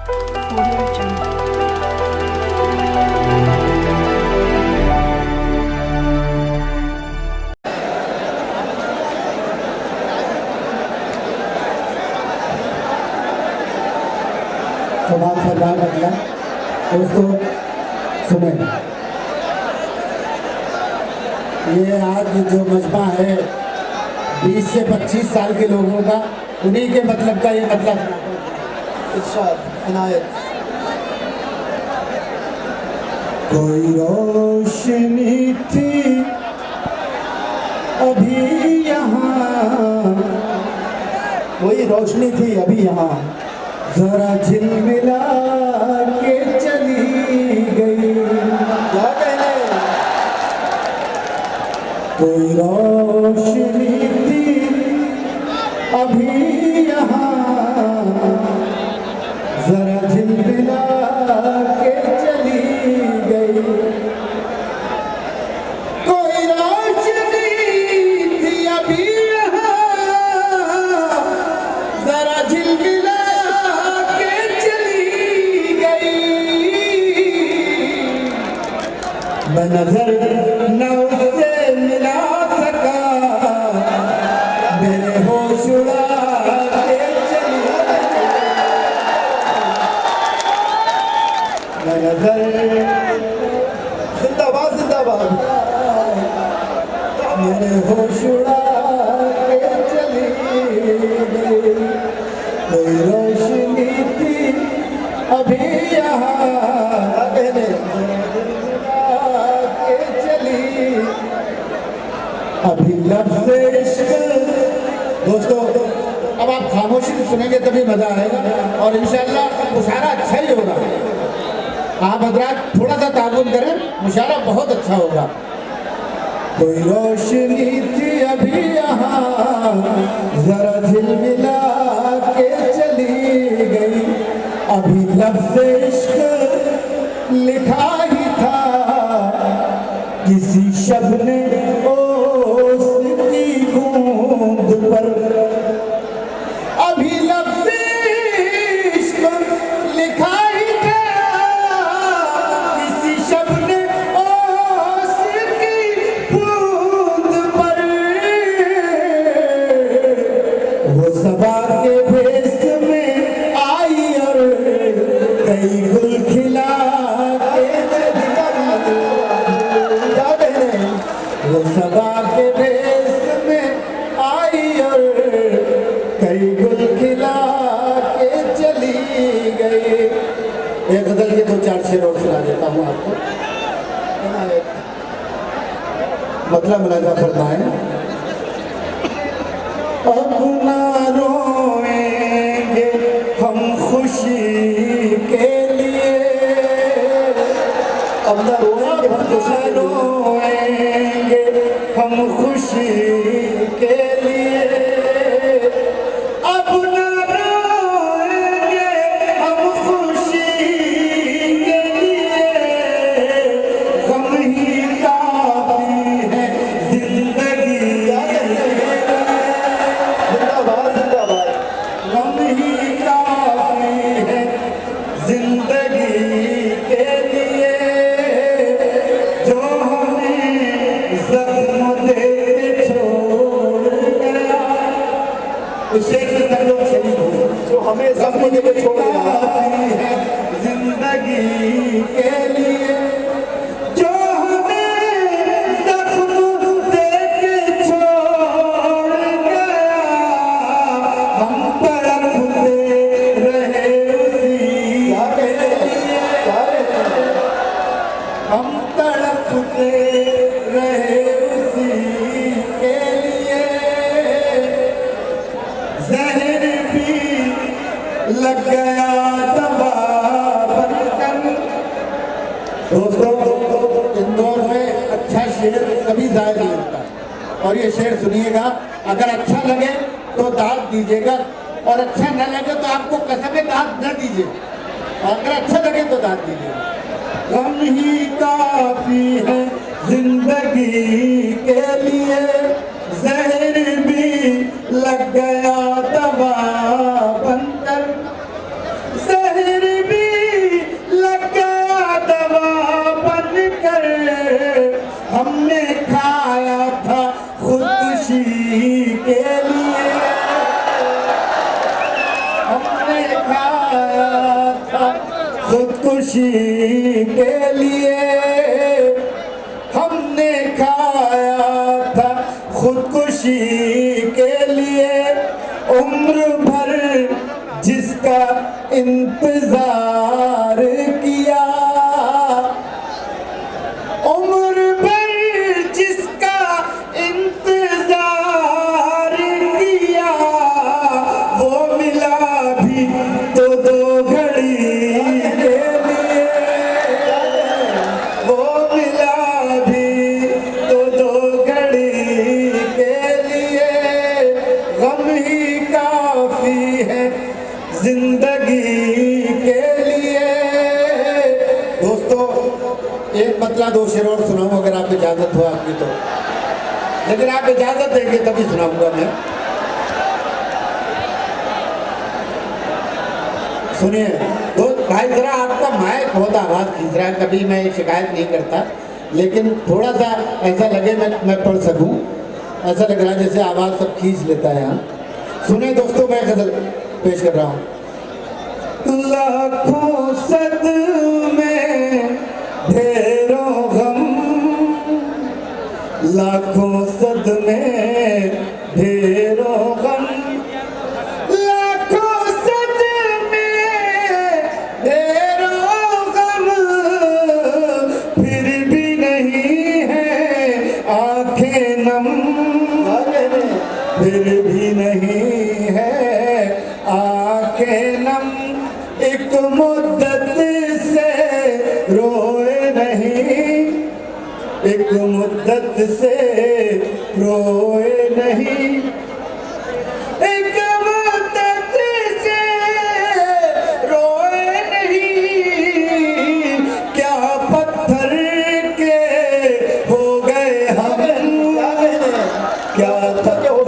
Audio Jungle. समाज सरदार बदला दोस्तों सुने। ये आज जो मजमा है 20 से 25 साल के लोगों का, उन्हीं के मतलब का ये मतलब इरशाद इनायत। कोई रोशनी थी अभी यहाँ, कोई रोशनी थी अभी यहाँ, जरा झिलमिला के चली गई। क्या कहने? कोई रोशनी थी अभी यहाँ, जरा झिलमिला के चली गई। कोई रोशनी थी अभी यहाँ, जरा झिलमिला मैं नजर न उससे मिला सका, मेरे होश उड़ा के चली गई। मैं नजर जिंदाबाद जिंदाबाद, मेरे होश उड़ा के चली गई। कोई रोशनी थी अभी यहाँ, अभी लफ्ज़ इश्क। दोस्तों अब आप खामोशी से सुनेंगे तभी मजा आएगा और इंशाअल्लाह मुशायरा अच्छा ही होगा। आप हजरात थोड़ा सा ताबून करें, मुशायरा बहुत अच्छा होगा। कोई रोशनी थी अभी यहाँ, जरा झिलमिला के चली गई। अभी लफ्ज़ इश्क लिखा ही था किसी शब्द ने पर। अभी लफ्ज़ इश्क लिखा ही था किसी शब्द ने उसकी बूंद पर। वो सबा के भेस में आई और कई गुल खिला के चली। वो सबा के भेस में आई और कई गुल खिला के चली गई। एक गजल के 2-4 शेर और सुना देता हूँ आपको, मतलब मुलाजा फरमाएं। अब ना रोएंगे हम खुशी के लिए, अब ना रोएंगे हम खुशी के लिए। अब ना रोएंगे हम खुशी के लिए, गम ही काफी है जिंदगी। जिंदाबाद जिंदाबाद। गम ही काफी है जिंदगी के लिए, जो हमें जख्म दे छोड़ गया। जो हमें जख्म दे छोड़ गया जिंदगी के लिए, जो हमें जख्म दे छोड़ गया। हम तड़पते रहे उसी के लिए, हम तड़पते रहे उसी के लिए। जहर भी लग गया दवा बनकर। दोस्तों इन दौर में अच्छा शेर कभी जाया नहीं होता, और ये शेर सुनिएगा। अगर अच्छा लगे तो दाद दीजिएगा, और अच्छा न लगे तो आपको कसम दाद न दीजिए, और अगर अच्छा लगे तो दाद दीजिएगा। गम ही काफी है जिंदगी के लिए, जहर भी लग गया दवा बनकर। जहर खुदकुशी के लिए हमने खाया था, खुदकुशी के लिए उम्र भर जिसका इंतजार किया, उम्र भर जिसका इंतजार किया, वो मिला भी तो 2 घड़ी के लिए, वो मिला भी तो 2 घड़ी के लिए, गम ही काफी है जिंदगी के लिए। दोस्तों एक मतला 2 शेर और सुनाऊं अगर आप इजाजत हो आपकी तो, लेकिन आप इजाजत देंगे तभी सुनाऊंगा मैं। सुनिए भाई, जरा आपका माइक बहुत आवाज खींच रहा है, कभी मैं शिकायत नहीं करता, लेकिन थोड़ा सा ऐसा लगे मैं पढ़ सकूं, ऐसा लग रहा है जैसे आवाज सब खींच लेता है यहाँ। सुने दोस्तों, मैं गजल पेश कर रहा हूँ। लाखों सदमे ढेरों गम, लाखों सदमे ढेरों गम, लाखों सदमे ढेरों गम, फिर भी नहीं है आंखें नम, फिर भी नहीं है आंखें नम, एक मुद्दत से रोए नहीं, एक मुद्दत से रोए नहीं, एक मुद्दत से रोए नहीं, क्या पत्थर के हो गए हम, क्या पत्थर